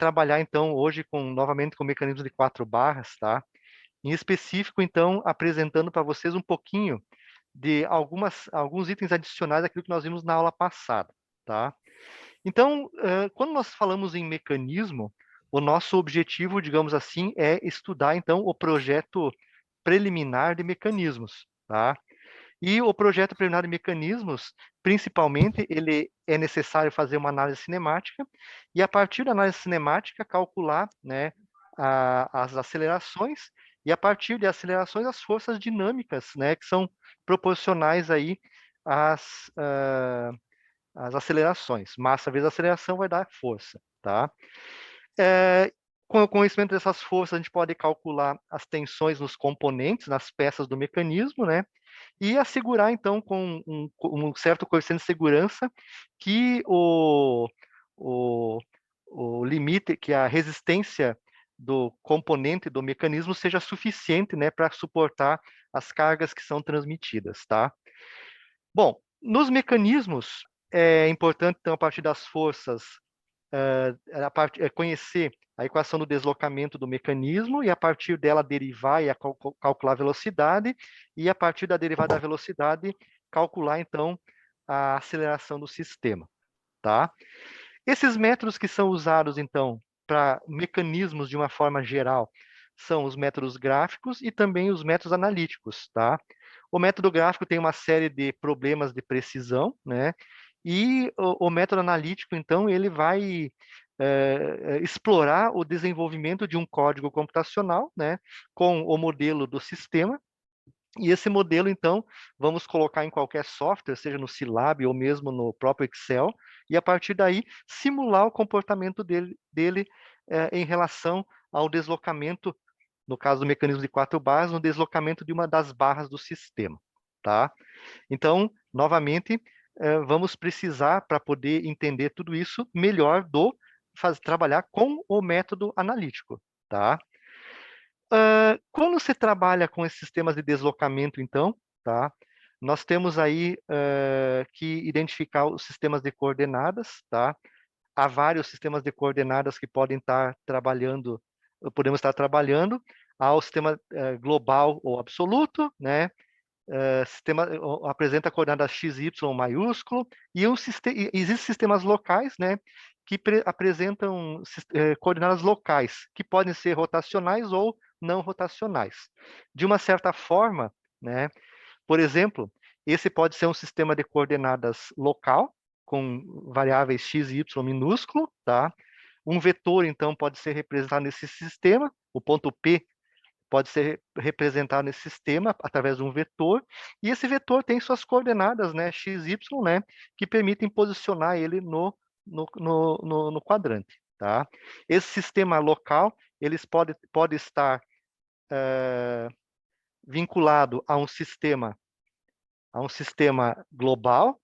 trabalhar, então, hoje, novamente, com o mecanismo de 4 barras, tá? Em específico, então, apresentando para vocês um pouquinho de alguns itens adicionais daquilo que nós vimos na aula passada, tá? Então, quando nós falamos em mecanismo, o nosso objetivo, digamos assim, é estudar, então, o projeto preliminar de mecanismos, tá? E o projeto preliminar de mecanismos, principalmente, ele é necessário fazer uma análise cinemática e, a partir da análise cinemática, calcular, né, as acelerações e, a partir de acelerações, as forças dinâmicas, né, que são proporcionais aí às acelerações. Massa vezes aceleração vai dar força, tá? Com o conhecimento dessas forças, a gente pode calcular as tensões nos componentes, nas peças do mecanismo, né? E assegurar, então, com um certo coeficiente de segurança, que o, o limite, que a resistência do componente do mecanismo seja suficiente, né, para suportar as cargas que são transmitidas, tá? Bom, nos mecanismos, é importante, então, a partir das forças, conhecer a equação do deslocamento do mecanismo e, a partir dela, derivar e calcular a velocidade, e, a partir da derivada da velocidade, calcular, então, a aceleração do sistema, tá? Esses métodos que são usados, então, para mecanismos de uma forma geral, são os métodos gráficos e também os métodos analíticos, tá? O método gráfico tem uma série de problemas de precisão, né? E o método analítico, então, ele vai explorar o desenvolvimento de um código computacional, né? Com o modelo do sistema. E esse modelo, então, vamos colocar em qualquer software, seja no Scilab ou mesmo no próprio Excel, e, a partir daí, simular o comportamento dele em relação ao deslocamento, no caso do mecanismo de 4 barras, no deslocamento de uma das barras do sistema, tá? Então, novamente, vamos precisar, para poder entender tudo isso, melhor trabalhar com o método analítico, tá? Quando você trabalha com esses sistemas de deslocamento, então, tá? Nós temos aí que identificar os sistemas de coordenadas, tá? Há vários sistemas de coordenadas que podemos estar trabalhando. Há o sistema global ou absoluto, né? Sistema apresenta coordenadas x, y maiúsculo, e existem sistemas locais, né, que apresentam coordenadas locais, que podem ser rotacionais ou não rotacionais. De uma certa forma, né, por exemplo, esse pode ser um sistema de coordenadas local, com variáveis x e y minúsculo, tá? Um vetor, então, pode ser representado nesse sistema, o ponto P pode ser representado nesse sistema através de um vetor, e esse vetor tem suas coordenadas, né, x, y, né, que permitem posicionar ele no quadrante, tá? Esse sistema local, eles pode estar vinculado a um sistema global,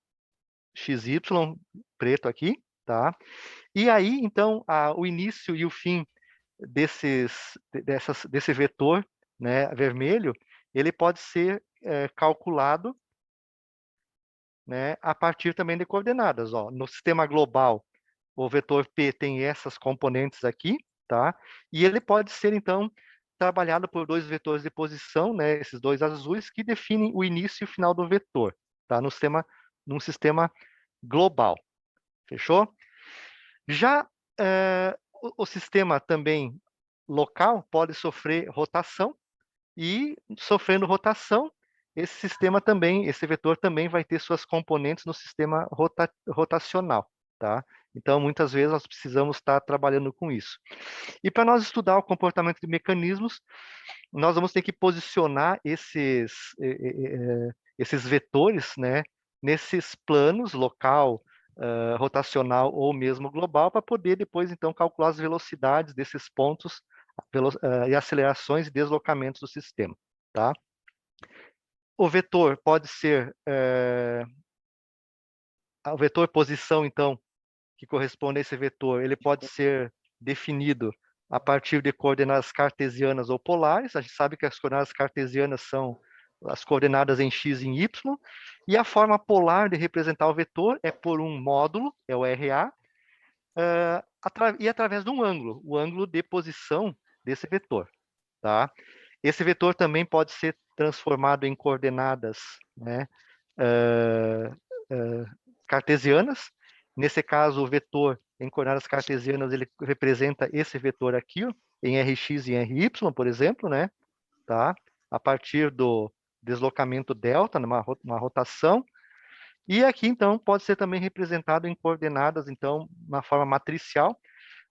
x, y, preto aqui, tá? E aí, então, o início e o fim desse vetor, né, vermelho, ele pode ser calculado, né, a partir também de coordenadas. Ó. No sistema global, o vetor P tem essas componentes aqui, tá? E ele pode ser, então, trabalhado por dois vetores de posição, né, esses dois azuis, que definem o início e o final do vetor, tá? Num sistema global. Fechou? Já o sistema também local pode sofrer rotação, e, sofrendo rotação, esse vetor também vai ter suas componentes no sistema rotacional, tá? Então, muitas vezes, nós precisamos estar trabalhando com isso. E, para nós estudar o comportamento de mecanismos, nós vamos ter que posicionar esses vetores, né, nesses planos, local, rotacional ou mesmo global, para poder depois, então, calcular as velocidades desses pontos e acelerações e deslocamentos do sistema, tá? O vetor pode ser o vetor posição, então, que corresponde a esse vetor, ele pode ser definido a partir de coordenadas cartesianas ou polares. A gente sabe que as coordenadas cartesianas são as coordenadas em x e em y, e a forma polar de representar o vetor é por um módulo, é o RA, e através de um ângulo, o ângulo de posição desse vetor, tá? Esse vetor também pode ser transformado em coordenadas, né, cartesianas. Nesse caso, o vetor em coordenadas cartesianas, ele representa esse vetor aqui, ó, em Rx e Ry, por exemplo, né? Tá? A partir do deslocamento delta, uma rotação. E aqui, então, pode ser também representado em coordenadas, então, na forma matricial,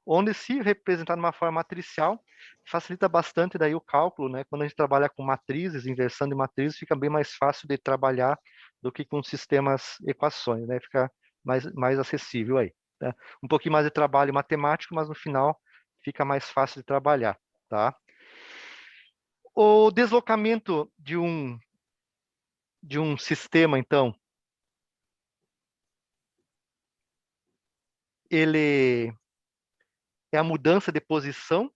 onde, se representar de uma forma matricial, facilita bastante daí o cálculo, né? Quando a gente trabalha com matrizes, inversão de matrizes, fica bem mais fácil de trabalhar do que com sistemas equações, né? Fica mais acessível aí, né? Um pouquinho mais de trabalho matemático, mas no final fica mais fácil de trabalhar, tá? O deslocamento de um sistema, então, ele é a mudança de posição,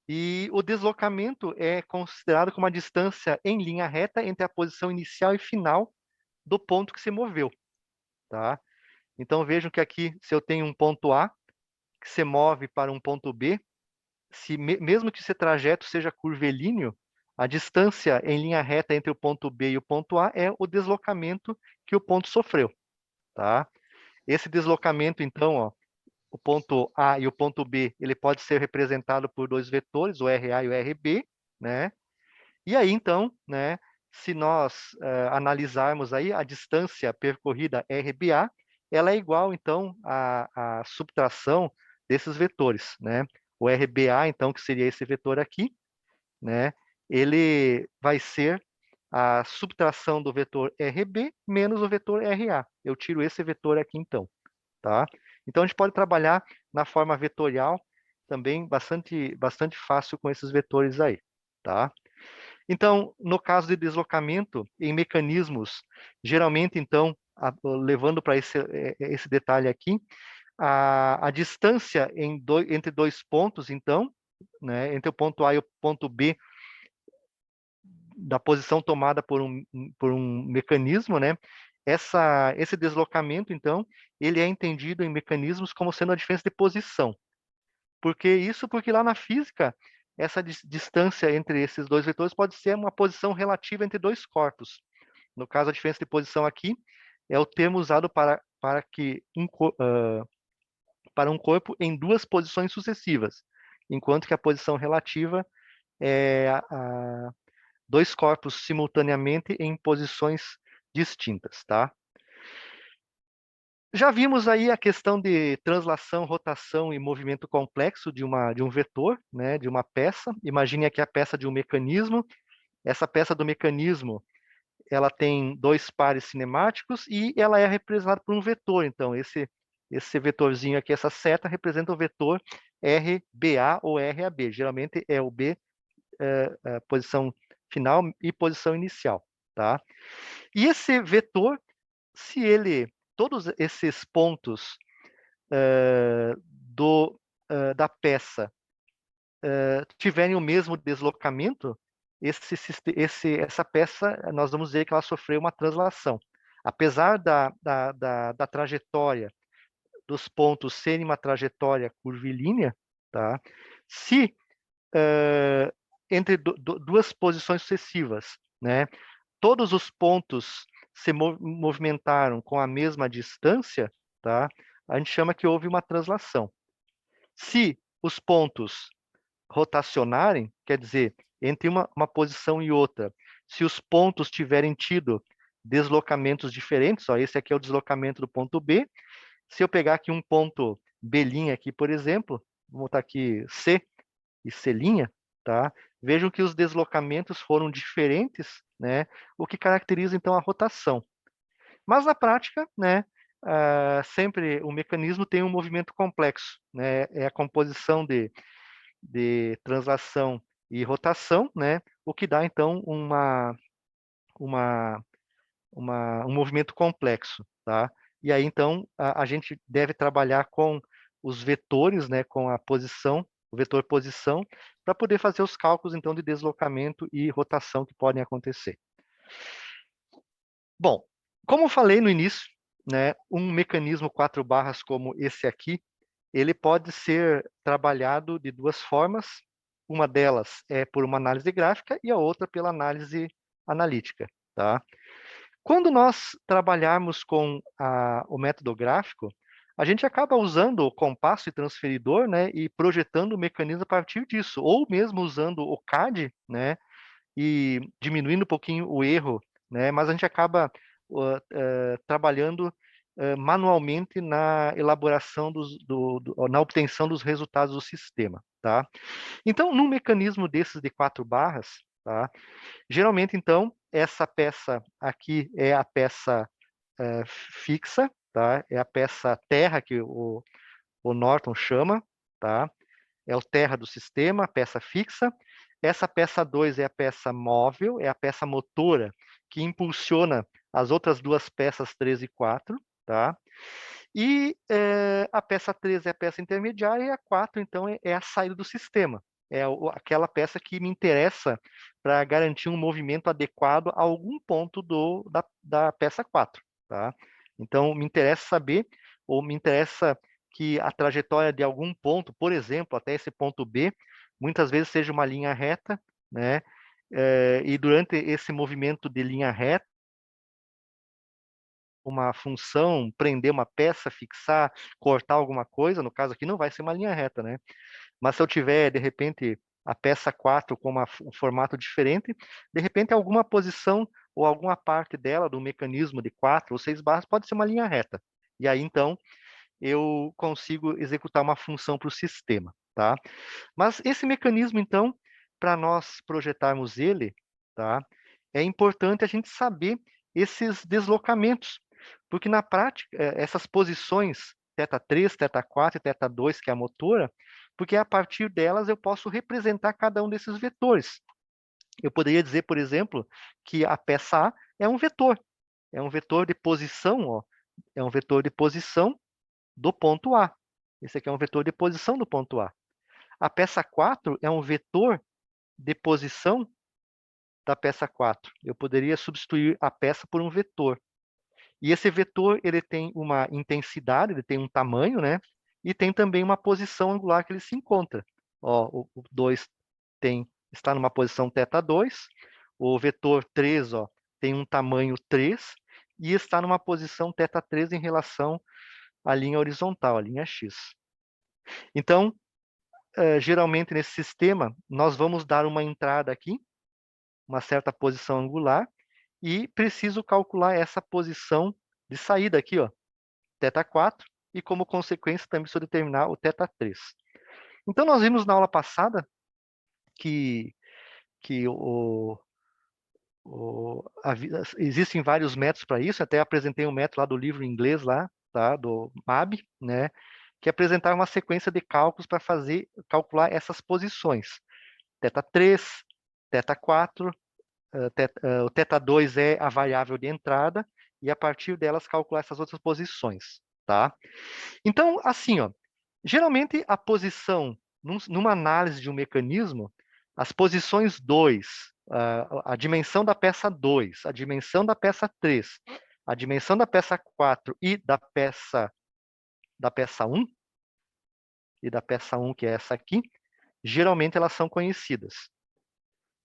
e o deslocamento é considerado como a distância em linha reta entre a posição inicial e final do ponto que se moveu, tá? Então vejam que aqui, se eu tenho um ponto A que se move para um ponto B, mesmo que esse trajeto seja curvilíneo, a distância em linha reta entre o ponto B e o ponto A é o deslocamento que o ponto sofreu, tá? Esse deslocamento, então, ó, o ponto A e o ponto B, ele pode ser representado por dois vetores, o RA e o RB, né? E aí, então, né, se nós analisarmos aí a distância percorrida RBA, ela é igual, então, à subtração desses vetores, né? O RBA, então, que seria esse vetor aqui, né? Ele vai ser a subtração do vetor RB menos o vetor RA. Eu tiro esse vetor aqui, então, tá? Então, a gente pode trabalhar na forma vetorial também bastante fácil com esses vetores aí, tá? Então, no caso de deslocamento, em mecanismos, geralmente, então, levando para esse detalhe aqui, a distância entre dois pontos, então, né, entre o ponto A e o ponto B, da posição tomada por um mecanismo, né, esse deslocamento, então, ele é entendido em mecanismos como sendo a diferença de posição. Porque lá na física, essa distância entre esses dois vetores pode ser uma posição relativa entre dois corpos. No caso, a diferença de posição aqui é o termo usado para um corpo em duas posições sucessivas, enquanto que a posição relativa é dois corpos simultaneamente em posições distintas, tá? Já vimos aí a questão de translação, rotação e movimento complexo de um vetor, né, de uma peça. Imagine aqui a peça de um mecanismo. Essa peça do mecanismo, ela tem dois pares cinemáticos e ela é representada por um vetor. Então, esse vetorzinho aqui, essa seta, representa o vetor RBA ou RAB. Geralmente é o B, posição final, e posição inicial, tá? E esse vetor, se todos esses pontos da peça tiverem o mesmo deslocamento, essa peça, nós vamos dizer que ela sofreu uma translação. Apesar da trajetória dos pontos serem uma trajetória curvilínea, tá? Se entre duas posições sucessivas, né, todos os pontos se movimentaram com a mesma distância, tá? A gente chama que houve uma translação. Se os pontos rotacionarem, quer dizer, entre uma posição e outra, se os pontos tiverem tido deslocamentos diferentes, ó, esse aqui é o deslocamento do ponto B. Se eu pegar aqui um ponto B' aqui, por exemplo, vou botar aqui C e C', tá? Vejam que os deslocamentos foram diferentes, né? O que caracteriza, então, a rotação. Mas, na prática, né, sempre o mecanismo tem um movimento complexo, né? É a composição de translação e rotação, né? O que dá, então, um movimento complexo, tá? E aí, então, a gente deve trabalhar com os vetores, né, com a posição, o vetor posição, para poder fazer os cálculos, então, de deslocamento e rotação que podem acontecer. Bom, como eu falei no início, né, um mecanismo 4 barras como esse aqui, ele pode ser trabalhado de duas formas. Uma delas é por uma análise gráfica e a outra pela análise analítica, tá? Quando nós trabalharmos com o método gráfico, a gente acaba usando o compasso e transferidor, né, e projetando o mecanismo a partir disso, ou mesmo usando o CAD, né, e diminuindo um pouquinho o erro, né, mas a gente acaba trabalhando manualmente na elaboração na obtenção dos resultados do sistema, tá? Então, num mecanismo desses de 4 barras, tá? Geralmente, então, essa peça aqui é a peça fixa, tá? É a peça terra que o Norton chama, tá? É o terra do sistema, a peça fixa. Essa peça 2 é a peça móvel, é a peça motora que impulsiona as outras duas peças 3 e 4, tá? E a peça 3 é a peça intermediária e a 4, então, é a saída do sistema. É aquela peça que me interessa para garantir um movimento adequado a algum ponto da peça 4. Tá? Então, me interessa saber, ou me interessa que a trajetória de algum ponto, por exemplo, até esse ponto B, muitas vezes seja uma linha reta, né? E durante esse movimento de linha reta, uma função, prender uma peça, fixar, cortar alguma coisa, no caso aqui não vai ser uma linha reta, né? Mas se eu tiver, de repente, a peça 4 com um formato diferente, de repente alguma posição ou alguma parte dela, do mecanismo de 4 ou 6 barras, pode ser uma linha reta. E aí, então, eu consigo executar uma função para o sistema, tá? Mas esse mecanismo, então, para nós projetarmos ele, tá? É importante a gente saber esses deslocamentos, porque na prática, essas posições θ3, θ4 e θ2, que é a motora, porque a partir delas eu posso representar cada um desses vetores. Eu poderia dizer, por exemplo, que a peça A é um vetor de posição, ó, é um vetor de posição do ponto A. Esse aqui é um vetor de posição do ponto A. A peça 4 é um vetor de posição da peça 4. Eu poderia substituir a peça por um vetor. E esse vetor, ele tem uma intensidade, ele tem um tamanho, né? E tem também uma posição angular que ele se encontra. Ó, o 2 está numa posição θ2, o vetor 3, ó, tem um tamanho 3 e está numa posição θ3 em relação à linha horizontal, a linha x. Então, geralmente nesse sistema, nós vamos dar uma entrada aqui, uma certa posição angular, e preciso calcular essa posição de saída aqui, ó, θ4, e como consequência também preciso determinar o θ3. Então, nós vimos na aula passada que existem vários métodos para isso, até apresentei um método lá do livro em inglês, lá, tá, do MAB, né, que apresentava uma sequência de cálculos para calcular essas posições. θ3, θ4, o θ2 é a variável de entrada, e a partir delas calcular essas outras posições, tá? Então, assim, ó, geralmente a posição, numa análise de um mecanismo, as posições 2, a dimensão da peça 2, a dimensão da peça 3, a dimensão da peça 4 e da peça 1, que é essa aqui, geralmente elas são conhecidas.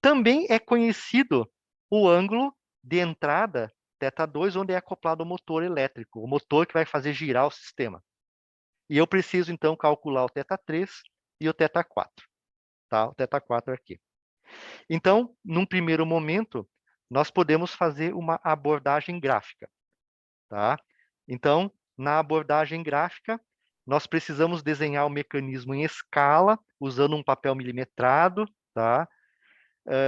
Também é conhecido o ângulo de entrada θ2, onde é acoplado o motor elétrico, o motor que vai fazer girar o sistema. E eu preciso, então, calcular o θ3 e o θ4. Tá? O θ4 aqui. Então, num primeiro momento, nós podemos fazer uma abordagem gráfica. Tá? Então, na abordagem gráfica, nós precisamos desenhar o mecanismo em escala, usando um papel milimetrado. Tá?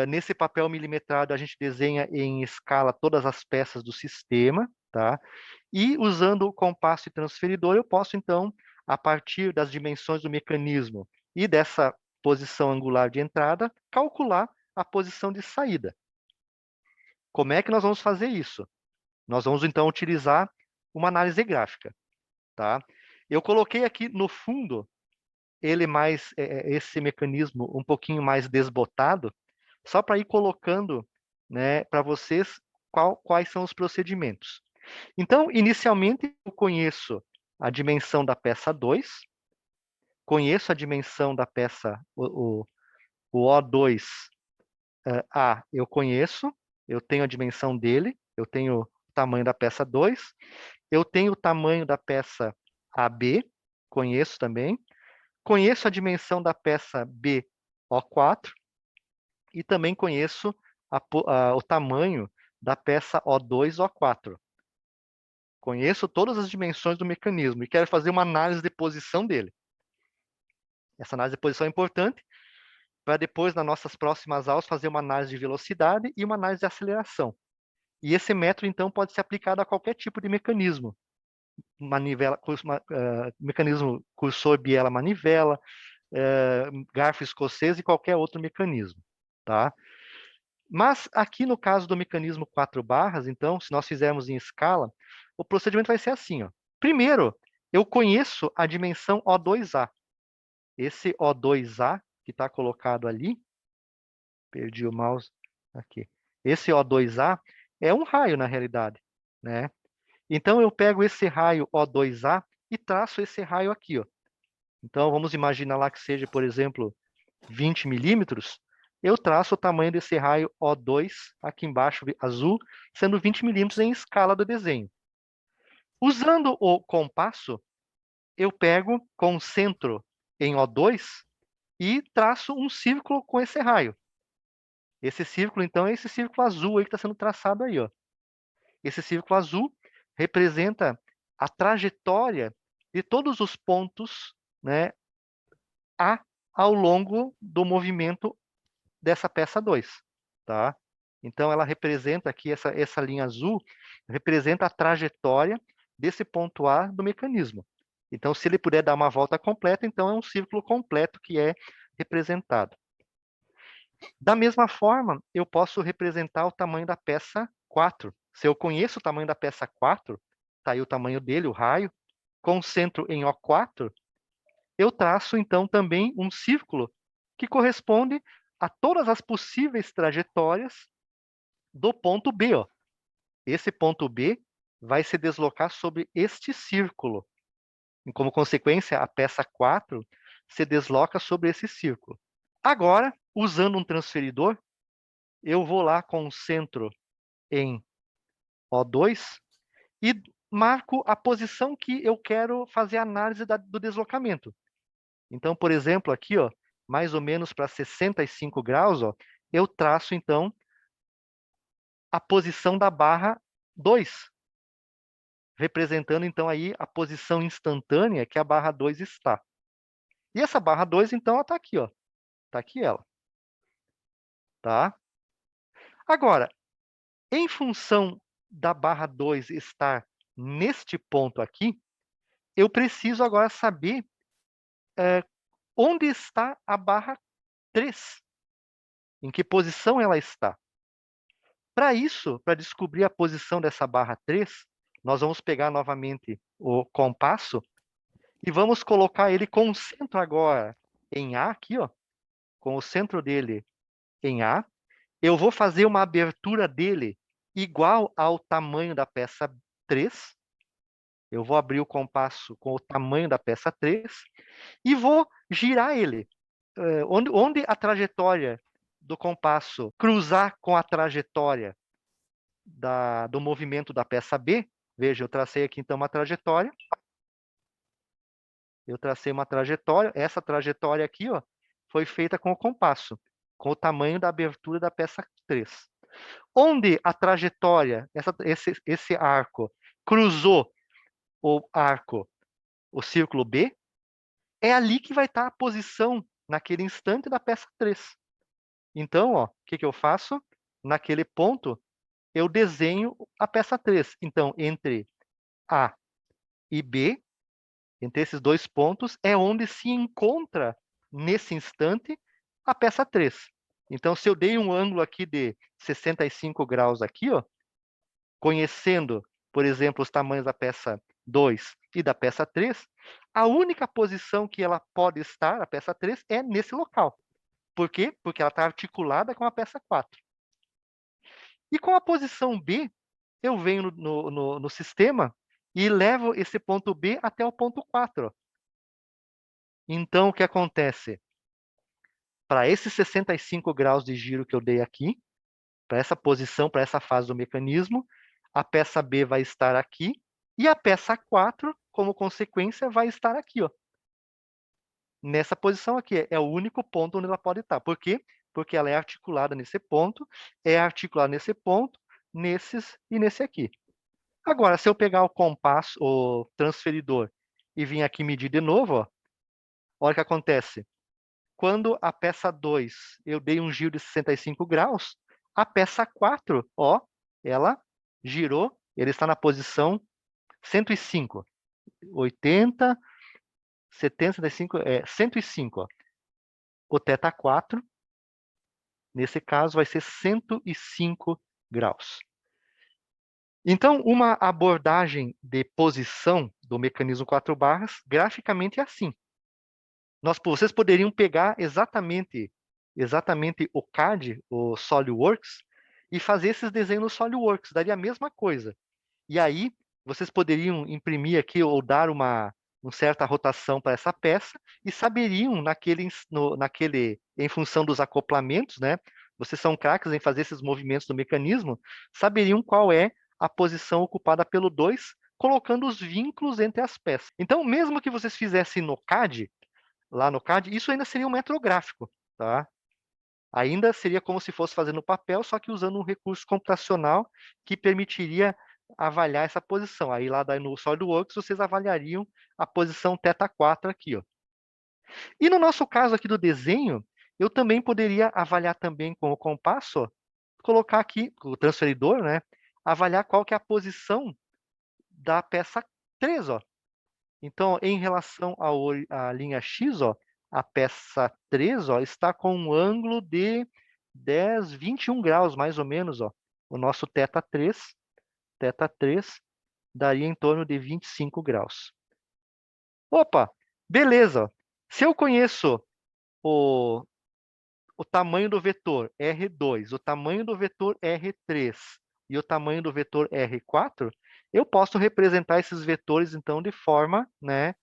Nesse papel milimetrado, a gente desenha em escala todas as peças do sistema. Tá? E, usando o compasso e transferidor, eu posso, então, a partir das dimensões do mecanismo e dessa posição angular de entrada, calcular a posição de saída. Como é que nós vamos fazer isso? Nós vamos, então, utilizar uma análise gráfica. Tá? Eu coloquei aqui no fundo esse mecanismo um pouquinho mais desbotado, só para ir colocando, né, para vocês quais são os procedimentos. Então, inicialmente, eu conheço a dimensão da peça 2, conheço a dimensão da peça, o O2 A, eu conheço, eu tenho a dimensão dele, eu tenho o tamanho da peça 2, eu tenho o tamanho da peça AB, conheço também, conheço a dimensão da peça B, O4, e também conheço o tamanho da peça O2, O4. Conheço todas as dimensões do mecanismo e quero fazer uma análise de posição dele. Essa análise de posição é importante para depois, nas nossas próximas aulas, fazer uma análise de velocidade e uma análise de aceleração. E esse método, então, pode ser aplicado a qualquer tipo de mecanismo. Mecanismo cursor-biela manivela, garfo escocês e qualquer outro mecanismo. Tá? Mas aqui no caso do mecanismo 4 barras, então, se nós fizermos em escala, o procedimento vai ser assim. Ó. Primeiro, eu conheço a dimensão O2A. Esse O2A que está colocado ali, perdi o mouse aqui. Esse O2A é um raio, na realidade. Né? Então, eu pego esse raio O2A e traço esse raio aqui. Ó. Então, vamos imaginar lá que seja, por exemplo, 20 milímetros. Eu traço o tamanho desse raio O2, aqui embaixo, azul, sendo 20 milímetros em escala do desenho. Usando o compasso, eu pego, concentro em O2 e traço um círculo com esse raio. Esse círculo, então, é esse círculo azul aí que está sendo traçado aí. Ó. Esse círculo azul representa a trajetória de todos os pontos, né, A ao longo do movimento dessa peça 2. Tá? Então, ela representa aqui, essa linha azul, representa a trajetória desse ponto A do mecanismo. Então, se ele puder dar uma volta completa, então é um círculo completo que é representado. Da mesma forma, eu posso representar o tamanho da peça 4. Se eu conheço o tamanho da peça 4, está aí o tamanho dele, o raio, concentro em O4, eu traço, então, também um círculo que corresponde a todas as possíveis trajetórias do ponto B. Ó. Esse ponto B vai se deslocar sobre este círculo. E, como consequência, a peça 4 se desloca sobre esse círculo. Agora, usando um transferidor, eu vou lá, concentro em O2 e marco a posição que eu quero fazer a análise do deslocamento. Então, por exemplo, aqui, ó, mais ou menos para 65 graus, ó, eu traço, então, a posição da barra 2, representando, então, aí a posição instantânea que a barra 2 está. E essa barra 2, então, ela está aqui, ó. Está aqui ela. Tá? Agora, em função da barra 2 estar neste ponto aqui, eu preciso agora saber onde está a barra 3. Em que posição ela está. Para isso, para descobrir a posição dessa barra 3, nós vamos pegar novamente o compasso e vamos colocar ele com o centro agora em A, aqui, ó, com o centro dele em A. Eu vou fazer uma abertura dele igual ao tamanho da peça 3. Eu vou abrir o compasso com o tamanho da peça 3 e vou girar ele. Onde a trajetória do compasso cruzar com a trajetória do movimento da peça B, veja, eu tracei aqui então uma trajetória. Eu tracei uma trajetória. Essa trajetória aqui, ó, foi feita com o compasso, com o tamanho da abertura da peça 3. Onde a trajetória, esse arco, cruzou o arco, o círculo B, é ali que vai estar a posição, naquele instante, da peça 3. Então, ó, o que eu faço? Naquele ponto, eu desenho a peça 3. Então, entre A e B, entre esses dois pontos, é onde se encontra, nesse instante, a peça 3. Então, se eu dei um ângulo aqui de 65 graus aqui, ó, conhecendo, por exemplo, os tamanhos da peça 2 e da peça 3, a única posição que ela pode estar, a peça 3, é nesse local. Por quê? Porque ela está articulada com a peça 4. E com a posição B, eu venho no sistema e levo esse ponto B até o ponto 4. Ó. Então, o que acontece? Para esses 65 graus de giro que eu dei aqui, para essa posição, para essa fase do mecanismo, a peça B vai estar aqui, e a peça 4, como consequência, vai estar aqui, ó. Nessa posição aqui, é o único ponto onde ela pode estar. Por quê? Porque ela é articulada nesse ponto, é articulada nesse ponto, nesses e nesse aqui. Agora, se eu pegar o compasso, o transferidor, e vir aqui medir de novo, ó, olha o que acontece. Quando a peça 2 eu dei um giro de 65 graus, a peça 4, ó, ela girou, ele está na posição 105, 80, 70, 75, 105, ó. O θ 4, nesse caso, vai ser 105 graus. Então, uma abordagem de posição do mecanismo 4 barras, graficamente é assim. Vocês poderiam pegar exatamente o CAD, o SolidWorks, e fazer esses desenhos no SolidWorks, daria a mesma coisa. E aí, vocês poderiam imprimir aqui ou dar uma certa rotação para essa peça e saberiam, em função dos acoplamentos, né? Vocês são craques em fazer esses movimentos do mecanismo, saberiam qual é a posição ocupada pelo 2, colocando os vínculos entre as peças. Então, mesmo que vocês fizessem no CAD, lá no CAD, isso ainda seria um metrográfico, tá? Ainda seria como se fosse fazer no papel, só que usando um recurso computacional que permitiria avaliar essa posição. Aí lá no SolidWorks vocês avaliariam a posição θ4 aqui, ó. E no nosso caso aqui do desenho, eu também poderia avaliar também com o compasso, ó, colocar aqui o transferidor, né? Avaliar qual que é a posição da peça 3, ó. Então, em relação à linha X, ó, a peça 3, ó, está com um ângulo de 10, 21 graus, mais ou menos. Ó. O nosso θ3 daria em torno de 25 graus. Opa, beleza. Se eu conheço o, o tamanho do vetor R2, o tamanho do vetor R3 e o tamanho do vetor R4, eu posso representar esses vetores, então, de forma, né,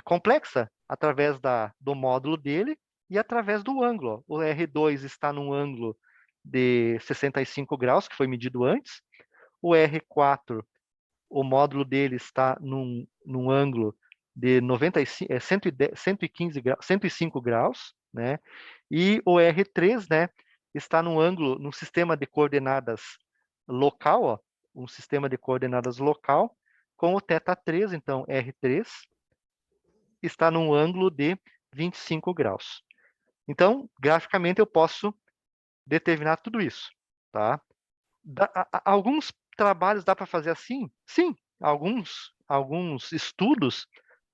complexa, através do módulo dele e através do ângulo. O R2 está num ângulo de 65 graus, que foi medido antes. O R4, o módulo dele está num ângulo de 105 graus, né? E o R3, né, está num sistema de coordenadas local, ó, um sistema de coordenadas local, com o θ3, então R3, está num ângulo de 25 graus. Então, graficamente, eu posso determinar tudo isso. Tá? Alguns trabalhos dá para fazer assim? Sim, alguns estudos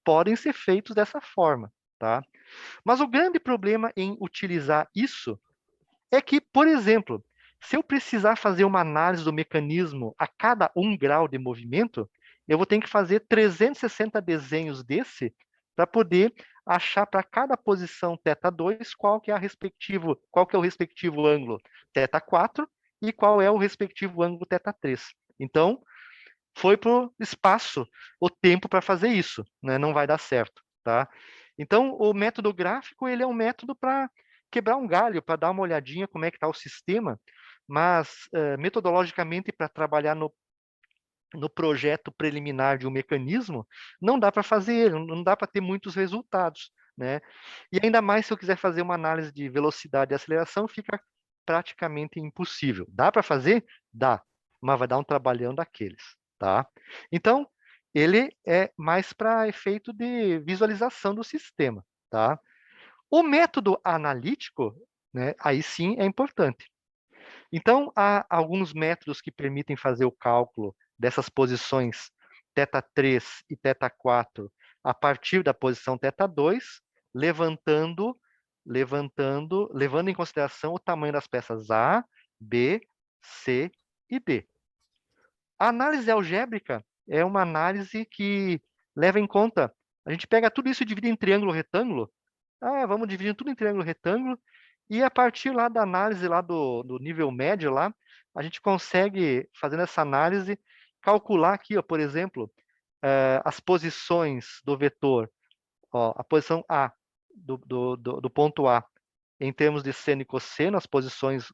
podem ser feitos dessa forma. Tá? Mas o grande problema em utilizar isso é que, por exemplo, se eu precisar fazer uma análise do mecanismo a cada 1 grau de movimento, eu vou ter que fazer 360 desenhos desse para poder achar para cada posição θ2 qual que é o respectivo ângulo θ4 e qual é o respectivo ângulo θ3. Então, foi para o espaço, o tempo para fazer isso, né? Não vai dar certo, tá? Então, o método gráfico, ele é um método para quebrar um galho, para dar uma olhadinha como é que está o sistema, mas metodologicamente para trabalhar no projeto preliminar de um mecanismo, não dá para fazer, não dá para ter muitos resultados, né? E ainda mais se eu quiser fazer uma análise de velocidade e aceleração, fica praticamente impossível. Dá para fazer? Dá, mas vai dar um trabalhão daqueles, tá? Então, ele é mais para efeito de visualização do sistema, tá? O método analítico, né, aí sim é importante. Então, há alguns métodos que permitem fazer o cálculo dessas posições θ3 e θ4 a partir da posição θ2, levando em consideração o tamanho das peças A, B, C e D. A análise algébrica é uma análise que leva em conta, a gente pega tudo isso e divide em triângulo retângulo. Vamos dividir tudo em triângulo retângulo, e a partir lá da análise lá do nível médio lá, a gente consegue, fazendo essa análise, calcular aqui, ó, por exemplo, as posições do vetor, ó, a posição A, do ponto A, em termos de seno e cosseno, as posições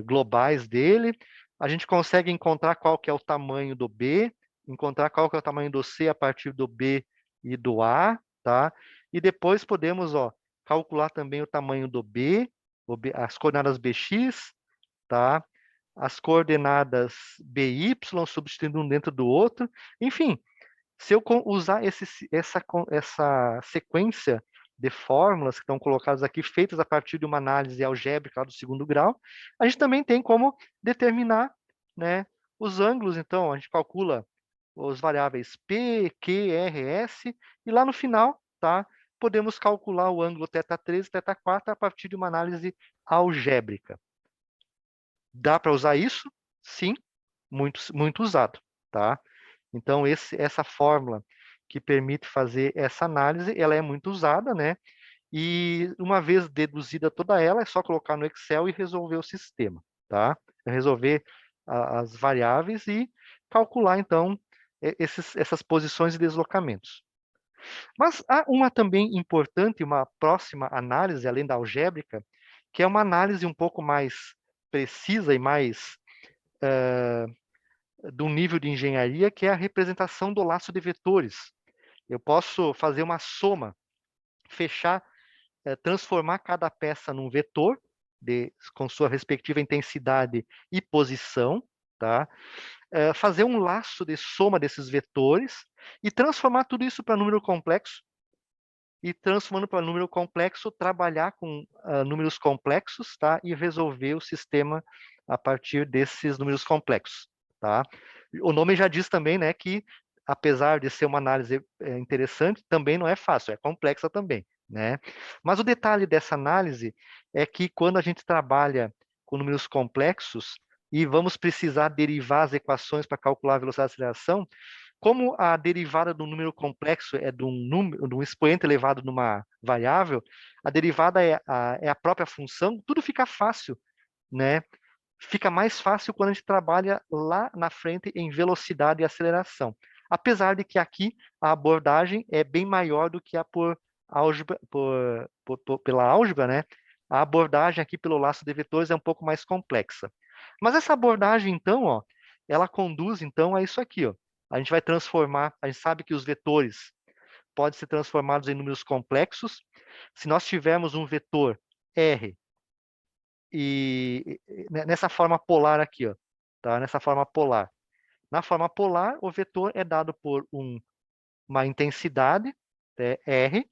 globais dele, a gente consegue encontrar qual que é o tamanho do B, encontrar qual que é o tamanho do C a partir do B e do A, tá? E depois podemos, ó, calcular também o tamanho do B, as coordenadas BX, tá? As coordenadas BY, substituindo um dentro do outro. Enfim, se eu usar essa sequência de fórmulas que estão colocadas aqui, feitas a partir de uma análise algébrica do segundo grau, a gente também tem como determinar, né, os ângulos. Então, a gente calcula os variáveis P, Q, R, S, e lá no final, tá, podemos calcular o ângulo θ3 e θ4 a partir de uma análise algébrica. Dá para usar isso? Sim, muito usado, tá? Então, essa fórmula que permite fazer essa análise, ela é muito usada, né? E uma vez deduzida toda ela, é só colocar no Excel e resolver o sistema, tá? Resolver as variáveis e calcular, então, essas posições e deslocamentos. Mas há uma também importante, uma próxima análise, além da algébrica, que é uma análise um pouco mais precisa e mais do nível de engenharia, que é a representação do laço de vetores. Eu posso fazer uma soma, fechar, transformar cada peça num vetor, com sua respectiva intensidade e posição, tá? Fazer um laço de soma desses vetores e transformar tudo isso para número complexo. E transformando para número complexo, trabalhar com números complexos, tá? E resolver o sistema a partir desses números complexos, tá? O nome já diz também, né, que apesar de ser uma análise interessante, também não é fácil, é complexa também, né? Mas o detalhe dessa análise é que quando a gente trabalha com números complexos e vamos precisar derivar as equações para calcular a velocidade de aceleração, como a derivada do número complexo é de um expoente elevado numa variável, a derivada é a própria função, tudo fica fácil, né? Fica mais fácil quando a gente trabalha lá na frente em velocidade e aceleração. Apesar de que aqui a abordagem é bem maior do que a pela álgebra, né? A abordagem aqui pelo laço de vetores é um pouco mais complexa. Mas essa abordagem, então, ó, ela conduz, então, a isso aqui, ó. A gente vai transformar, a gente sabe que os vetores podem ser transformados em números complexos. Se nós tivermos um vetor R e nessa forma polar aqui, ó, tá? Nessa forma polar. Na forma polar, o vetor é dado por uma intensidade, R,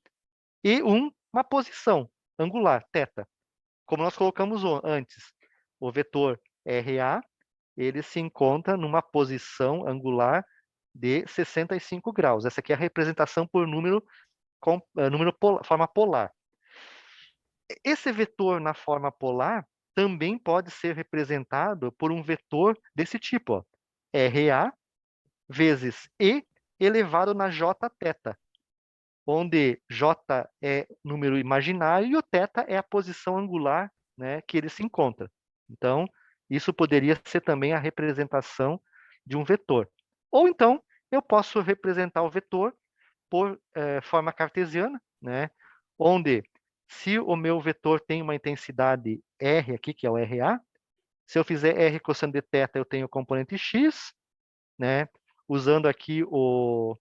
e uma posição angular, θ. Como nós colocamos antes, o vetor RA, ele se encontra numa posição angular de 65 graus. Essa aqui é a representação por forma polar. Esse vetor na forma polar também pode ser representado por um vetor desse tipo, ó, RA vezes E elevado na jθ, onde J é número imaginário e o θ é a posição angular, né, que ele se encontra. Então, isso poderia ser também a representação de um vetor. Ou então, eu posso representar o vetor por forma cartesiana, né, onde se o meu vetor tem uma intensidade R aqui, que é o RA, se eu fizer R cosseno de θ, eu tenho o componente X, né, usando aqui o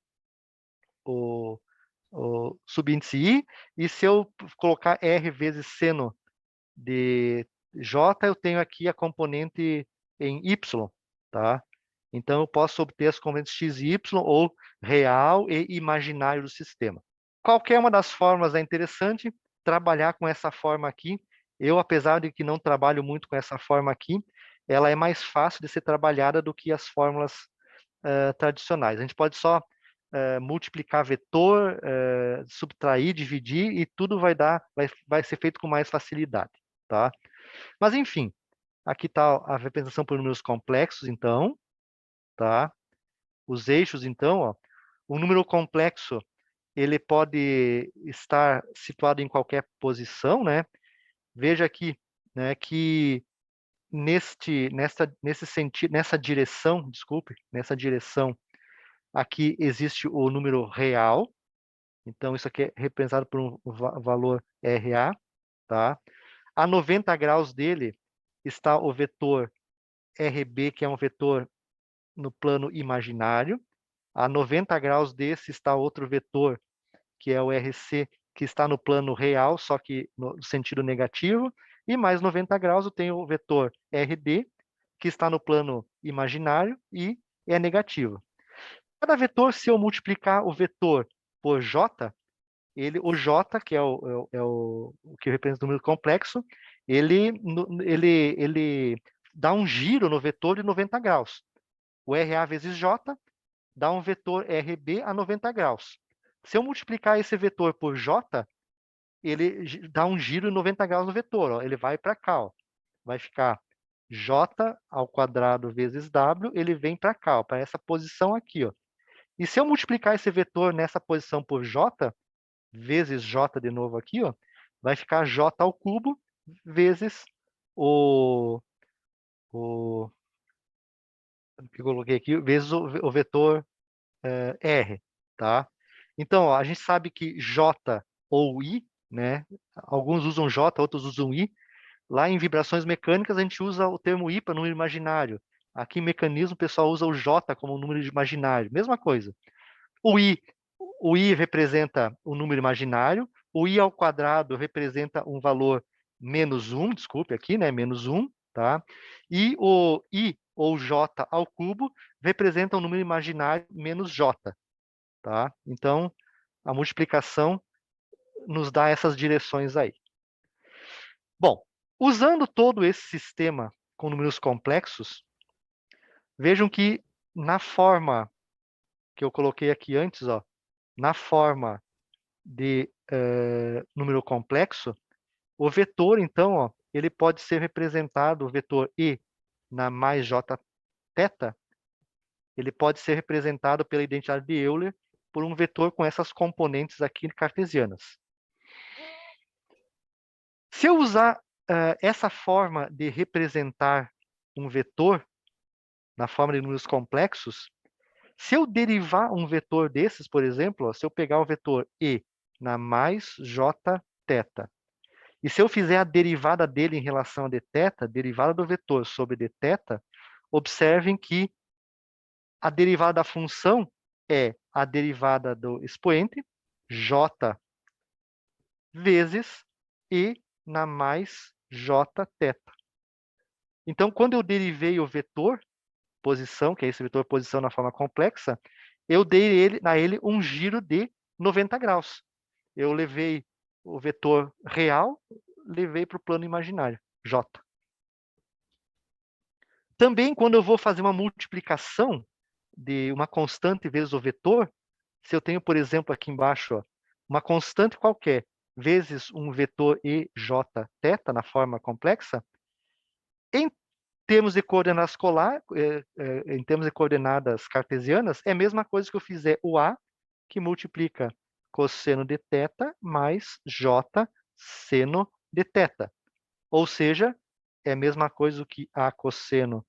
subíndice I, e se eu colocar R vezes seno de J, eu tenho aqui a componente em Y, tá? Então, eu posso obter as componentes X e Y, ou real e imaginário do sistema. Qualquer uma das formas é interessante, trabalhar com essa forma aqui. Eu, apesar de que não trabalho muito com essa forma aqui, ela é mais fácil de ser trabalhada do que as fórmulas tradicionais. A gente pode só multiplicar vetor, subtrair, dividir, e tudo vai ser feito com mais facilidade, tá? Mas, enfim, aqui está a representação por números complexos, então, tá? Os eixos, então, ó, o número complexo, ele pode estar situado em qualquer posição, né? Veja aqui, né, que nesse sentido, nessa direção, desculpe, nessa direção, aqui existe o número real, então isso aqui é representado por um valor RA, tá? A 90 graus dele está o vetor RB, que é um vetor no plano imaginário. A 90 graus desse está outro vetor, que é o RC, que está no plano real, só que no sentido negativo. E mais 90 graus eu tenho o vetor RD, que está no plano imaginário e é negativo. Cada vetor, se eu multiplicar o vetor por J, o J, que é o que representa o número complexo, ele dá um giro no vetor de 90 graus. O RA vezes J dá um vetor RB a 90 graus. Se eu multiplicar esse vetor por J, ele dá um giro de 90 graus no vetor. Ó. Ele vai para cá. Ó. Vai ficar J ao quadrado vezes W, ele vem para cá, para essa posição aqui. Ó. E se eu multiplicar esse vetor nessa posição por J, vezes J de novo aqui, ó, vai ficar J ao cubo vezes o que eu coloquei aqui, vezes o vetor R, tá? Então, ó, a gente sabe que J ou I, né? Alguns usam J, outros usam I. Lá em vibrações mecânicas, a gente usa o termo I para número imaginário. Aqui em mecanismo, o pessoal usa o J como número imaginário. Mesma coisa. O I, o I representa o número imaginário. O I ao quadrado representa um valor menos 1, desculpe aqui, né? Menos 1, tá? E o I ou J ao cubo representa um número imaginário menos J, tá? Então, a multiplicação nos dá essas direções aí. Bom, usando todo esse sistema com números complexos, vejam que na forma que eu coloquei aqui antes, ó, na forma de número complexo, o vetor, então, ó, ele pode ser representado, o vetor E na mais J θ, ele pode ser representado pela identidade de Euler por um vetor com essas componentes aqui cartesianas. Se eu usar essa forma de representar um vetor na forma de números complexos, se eu derivar um vetor desses, por exemplo, ó, se eu pegar o vetor E na mais J θ, e se eu fizer a derivada dele em relação a dθ, derivada do vetor sobre dθ, observem que a derivada da função é a derivada do expoente, J vezes E na mais J θ. Então, quando eu derivei o vetor posição, que é esse vetor posição na forma complexa, eu dei a ele um giro de 90 graus. Eu levei o vetor real, levei para o plano imaginário, J. Também, quando eu vou fazer uma multiplicação de uma constante vezes o vetor, se eu tenho, por exemplo, aqui embaixo, ó, uma constante qualquer vezes um vetor EJ θ na forma complexa, em termos de coordenadas em termos de coordenadas cartesianas, é a mesma coisa que eu fizer o A, que multiplica cosseno de θ mais J seno de θ. Ou seja, é a mesma coisa que A cosseno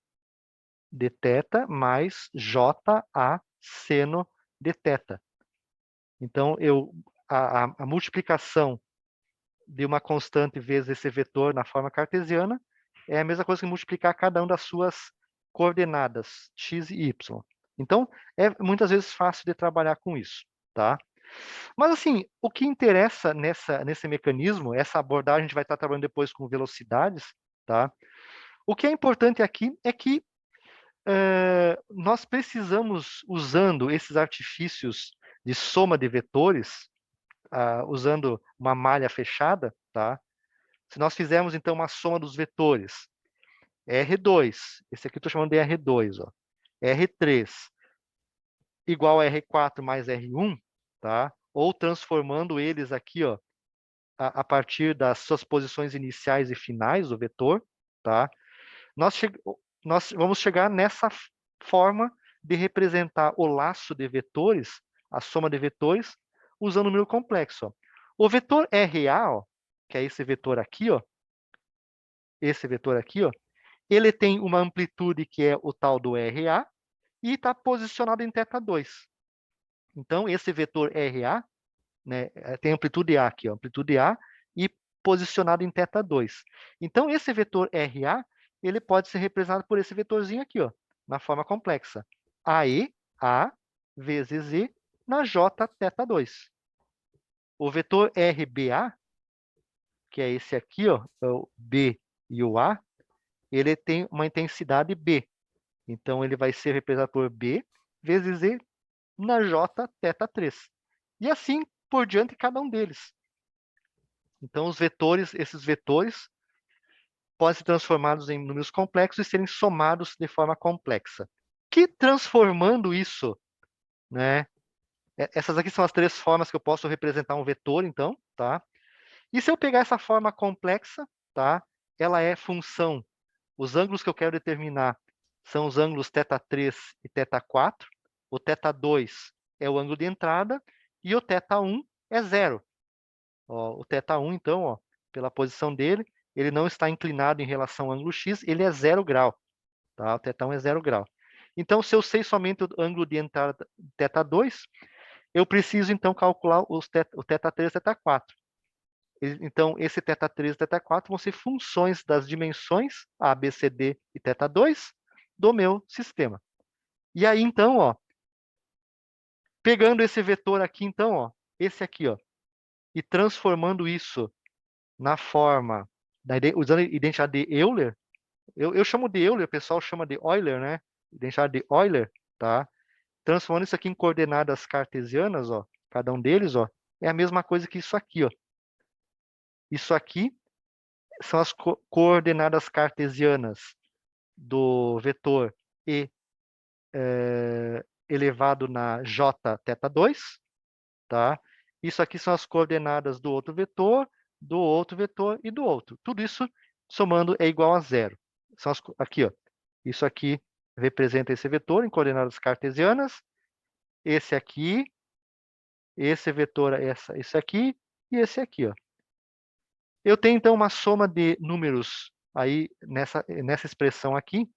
de θ mais J A seno de θ. Então, a multiplicação de uma constante vezes esse vetor na forma cartesiana é a mesma coisa que multiplicar cada uma das suas coordenadas, x e y. Então, é muitas vezes fácil de trabalhar com isso, tá? Mas, assim, o que interessa nesse mecanismo, essa abordagem a gente vai estar trabalhando depois com velocidades, tá? O que é importante aqui é que nós precisamos, usando esses artifícios de soma de vetores, usando uma malha fechada, tá? Se nós fizermos, então, uma soma dos vetores, R2, esse aqui eu estou chamando de R2, ó, R3, igual a R4 mais R1, tá? Ou transformando eles aqui, ó, a partir das suas posições iniciais e finais do vetor, tá? Nós vamos chegar nessa forma de representar o laço de vetores, a soma de vetores, usando o número complexo. Ó. O vetor RA, ó, que é esse vetor aqui, ó, Ele tem uma amplitude que é o tal do RA e está posicionado em θ2. Então, esse vetor RA, né, tem amplitude A aqui, ó, amplitude A, e posicionado em θ2. Então, esse vetor RA, ele pode ser representado por esse vetorzinho aqui, ó, na forma complexa. AE, A, vezes E, na J, θ2. O vetor RBA, que é esse aqui, ó, é o B e o A, ele tem uma intensidade B. Então, ele vai ser representado por B vezes E na J, θ3. E assim por diante cada um deles. Então, esses vetores, podem ser transformados em números complexos e serem somados de forma complexa. Que transformando isso, né? Essas aqui são as três formas que eu posso representar um vetor, então, tá? E se eu pegar essa forma complexa, tá? Ela é função. Os ângulos que eu quero determinar são os ângulos θ3 e θ4. O θ2 é o ângulo de entrada e o θ1 é zero. Ó, o θ1, então, ó, pela posição dele, ele não está inclinado em relação ao ângulo x, ele é 0 grau. Tá? O θ1 é 0 grau. Então, se eu sei somente o ângulo de entrada θ2, eu preciso, então, calcular o θ3 e θ4. Então, esse θ3 e θ4 vão ser funções das dimensões A, B, C, D e θ2 do meu sistema. E aí, então, ó, pegando esse vetor aqui, então, ó, esse aqui, ó, e transformando isso na forma, usando a identidade de Euler, eu chamo de Euler, o pessoal chama de Euler, né? Identidade de Euler, tá? Transformando isso aqui em coordenadas cartesianas, ó, cada um deles, ó, é a mesma coisa que isso aqui, ó. Isso aqui são as coordenadas cartesianas do vetor E elevado na J θ2, tá? Isso aqui são as coordenadas do outro vetor e do outro. Tudo isso somando é igual a zero. São aqui, ó. Isso aqui representa esse vetor em coordenadas cartesianas. Esse aqui, esse vetor, esse aqui e esse aqui, ó. Eu tenho, então, uma soma de números aí nessa expressão aqui.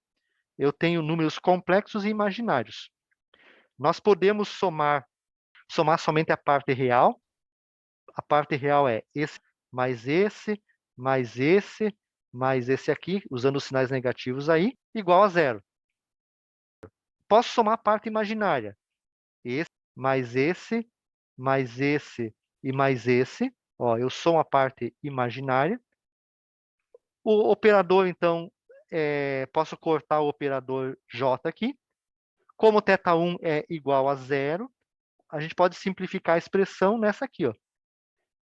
Eu tenho números complexos e imaginários. Nós podemos somar somente a parte real. A parte real é esse, mais esse, mais esse, mais esse aqui, usando os sinais negativos aí, igual a zero. Posso somar a parte imaginária. Esse, mais esse, mais esse e mais esse. Ó, eu somo a parte imaginária. O operador, então, posso cortar o operador J aqui. Como θ1 é igual a zero, a gente pode simplificar a expressão nessa aqui, ó.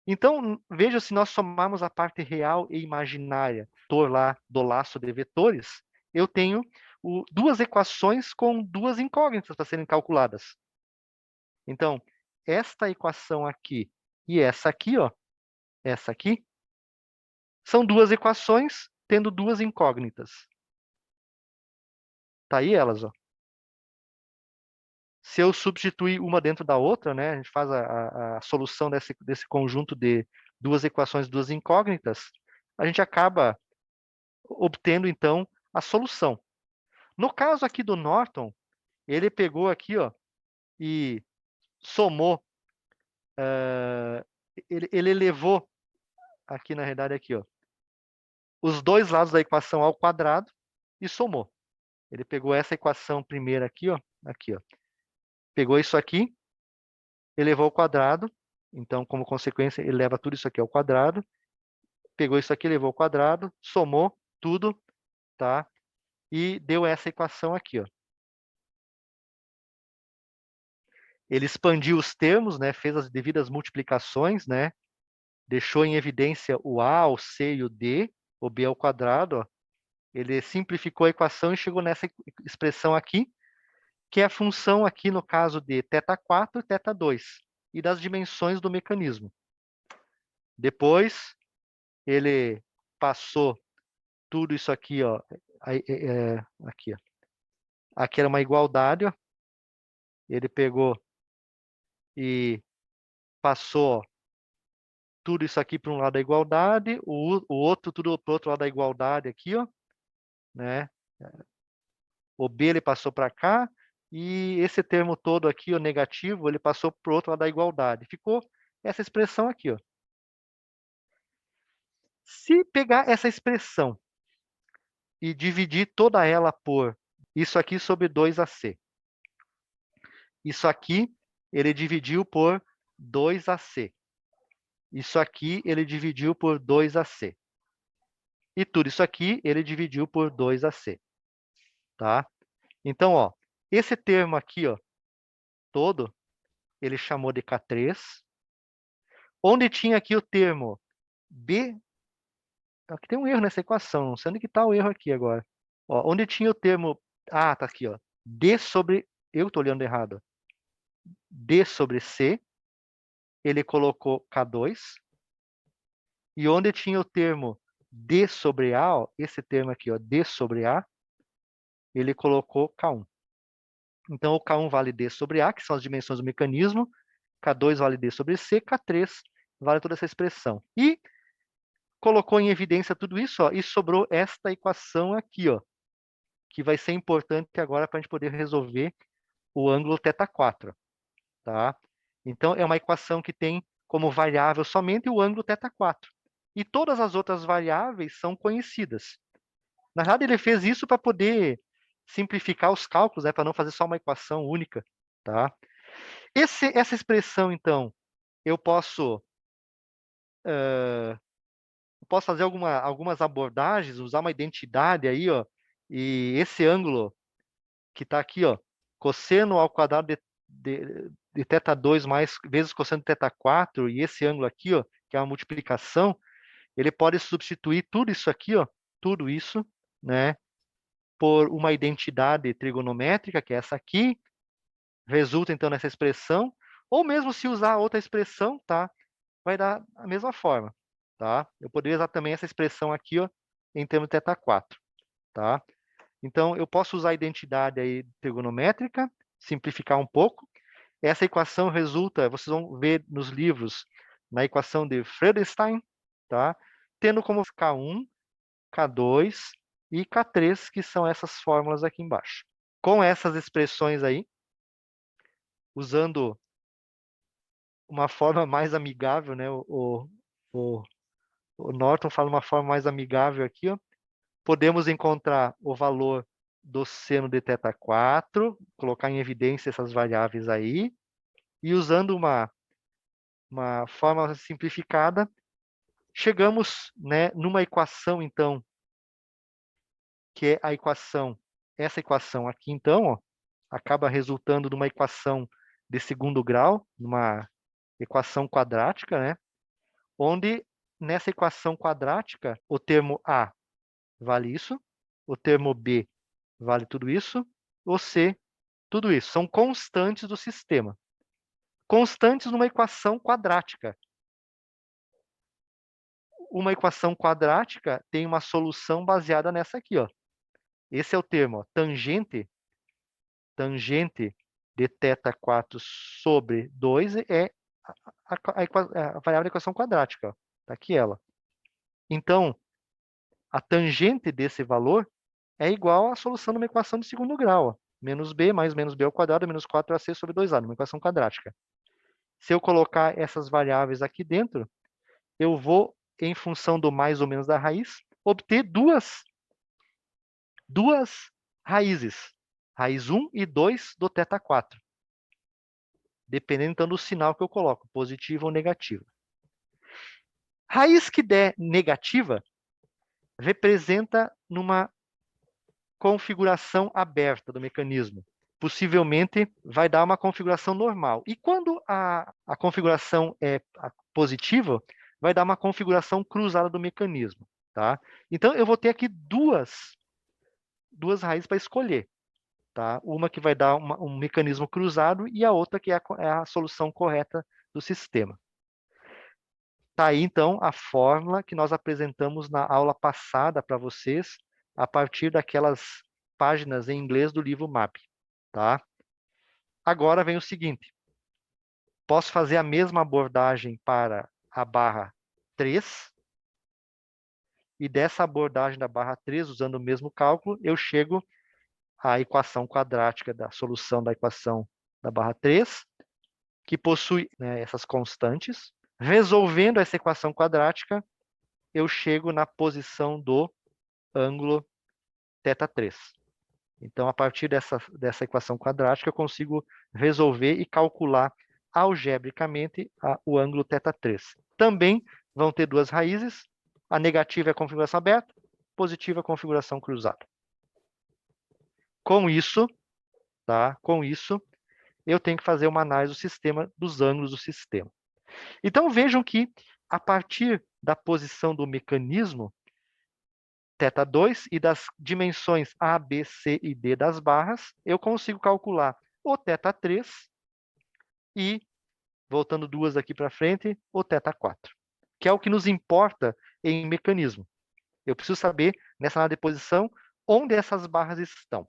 Então, veja, se nós somarmos a parte real e imaginária lá do laço de vetores, eu tenho duas equações com duas incógnitas para serem calculadas. Então, esta equação aqui e essa aqui, ó, essa aqui, são duas equações tendo duas incógnitas. Tá aí elas, ó. Se eu substituir uma dentro da outra, né, a gente faz a solução desse conjunto de duas equações, duas incógnitas, a gente acaba obtendo, então, a solução. No caso aqui do Norton, ele pegou aqui, ó, e somou, ele elevou, aqui na realidade, aqui, ó, os dois lados da equação ao quadrado e somou. Ele pegou essa equação primeira aqui, ó, pegou isso aqui, elevou ao quadrado, então, como consequência, ele leva tudo isso aqui ao quadrado, pegou isso aqui, elevou ao quadrado, somou tudo, tá? E deu essa equação aqui, ó. Ele expandiu os termos, né? Fez as devidas multiplicações, né? Deixou em evidência o A, o C e o D, o B ao quadrado, ó. Ele simplificou a equação e chegou nessa expressão aqui, que é a função aqui no caso de θ4 e θ2, e das dimensões do mecanismo. Depois, ele passou tudo isso aqui, ó, aqui, ó. Aqui era uma igualdade, ó. Ele pegou e passou, ó, tudo isso aqui para um lado da igualdade, o outro tudo para o outro lado da igualdade aqui, ó. né? O B ele passou para cá, e esse termo todo aqui, o negativo, ele passou para o outro lado da igualdade. Ficou essa expressão aqui, ó. Se pegar essa expressão e dividir toda ela por isso aqui sobre 2AC. Isso aqui ele dividiu por 2AC. Isso aqui ele dividiu por 2AC. E tudo isso aqui ele dividiu por 2AC. Tá? Então, ó, esse termo aqui, ó, todo, ele chamou de K3. Onde tinha aqui o termo B, aqui tem um erro nessa equação, não sei onde que está o erro aqui agora. Ó, onde tinha o termo, tá aqui, ó, D sobre, eu estou olhando errado, D sobre C, ele colocou K2, e onde tinha o termo D sobre A, ó, esse termo aqui, ó, D sobre A, ele colocou K1. Então, o K1 vale D sobre A, que são as dimensões do mecanismo, K2 vale D sobre C, K3 vale toda essa expressão. E colocou em evidência tudo isso, ó, e sobrou esta equação aqui, ó, que vai ser importante agora para a gente poder resolver o ângulo θ4. Tá? Então, é uma equação que tem como variável somente o ângulo θ4. E todas as outras variáveis são conhecidas. Na verdade, ele fez isso para poder simplificar os cálculos, né, para não fazer só uma equação única. Tá? Essa expressão, então, eu posso fazer algumas abordagens, usar uma identidade aí, ó, e esse ângulo que está aqui, ó, cosseno ao quadrado de θ2 mais vezes cosseno de θ4, e esse ângulo aqui, ó, que é uma multiplicação, ele pode substituir tudo isso aqui, ó, tudo isso, né, por uma identidade trigonométrica, que é essa aqui, resulta então nessa expressão, ou mesmo se usar outra expressão, tá, vai dar a mesma forma, tá? Eu poderia usar também essa expressão aqui, ó, em termos de θ4, tá? Então, eu posso usar a identidade aí trigonométrica, simplificar um pouco. Essa equação resulta, vocês vão ver nos livros, na equação de Freudenstein, tá? Tendo como K1, K2 e K3, que são essas fórmulas aqui embaixo. Com essas expressões aí, usando uma forma mais amigável, né? O, o Norton fala uma forma mais amigável aqui, ó. Podemos encontrar o valor do seno de θ4, colocar em evidência essas variáveis aí, e usando uma forma simplificada, chegamos, né, numa equação, então, que é a equação, essa equação aqui, então, ó, acaba resultando numa equação de segundo grau, numa equação quadrática, né, onde nessa equação quadrática, o termo A vale isso, o termo B vale tudo isso, o C, tudo isso. São constantes do sistema. Constantes numa equação quadrática. Uma equação quadrática tem uma solução baseada nessa aqui, ó. Esse é o termo, ó, tangente de θ4 sobre 2 é a variável da equação quadrática. Ó. Tá aqui ela. Então, a tangente desse valor é igual à solução de uma equação de segundo grau. Ó. Menos b mais menos b ao quadrado menos 4ac sobre 2a, numa equação quadrática. Se eu colocar essas variáveis aqui dentro, eu vou, em função do mais ou menos da raiz, obter duas raízes. Raiz 1 e 2 do θ4. Dependendo, então, do sinal que eu coloco, positivo ou negativo. Raiz que der negativa representa numa configuração aberta do mecanismo. Possivelmente vai dar uma configuração normal. E quando a configuração é positiva, vai dar uma configuração cruzada do mecanismo. Tá? Então, eu vou ter aqui duas raízes para escolher. Tá? Uma que vai dar um mecanismo cruzado e a outra que é a solução correta do sistema. Tá aí, então, a fórmula que nós apresentamos na aula passada para vocês, a partir daquelas páginas em inglês do livro MAP. Tá? Agora vem o seguinte. Posso fazer a mesma abordagem para a barra 3 E dessa abordagem da barra 3, usando o mesmo cálculo, eu chego à equação quadrática da solução da equação da barra 3, que possui, né, essas constantes. Resolvendo essa equação quadrática, eu chego na posição do ângulo θ3. Então, a partir dessa equação quadrática, eu consigo resolver e calcular algebricamente o ângulo θ3. Também vão ter duas raízes. A negativa é a configuração aberta, positiva é a configuração cruzada. Com isso, tá? Com isso, eu tenho que fazer uma análise do sistema, dos ângulos do sistema. Então, vejam que, a partir da posição do mecanismo, θ2, e das dimensões A, B, C e D das barras, eu consigo calcular o θ3 e, voltando duas aqui para frente, o θ4, que é o que nos importa em mecanismo. Eu preciso saber, nessa análise de posição, onde essas barras estão.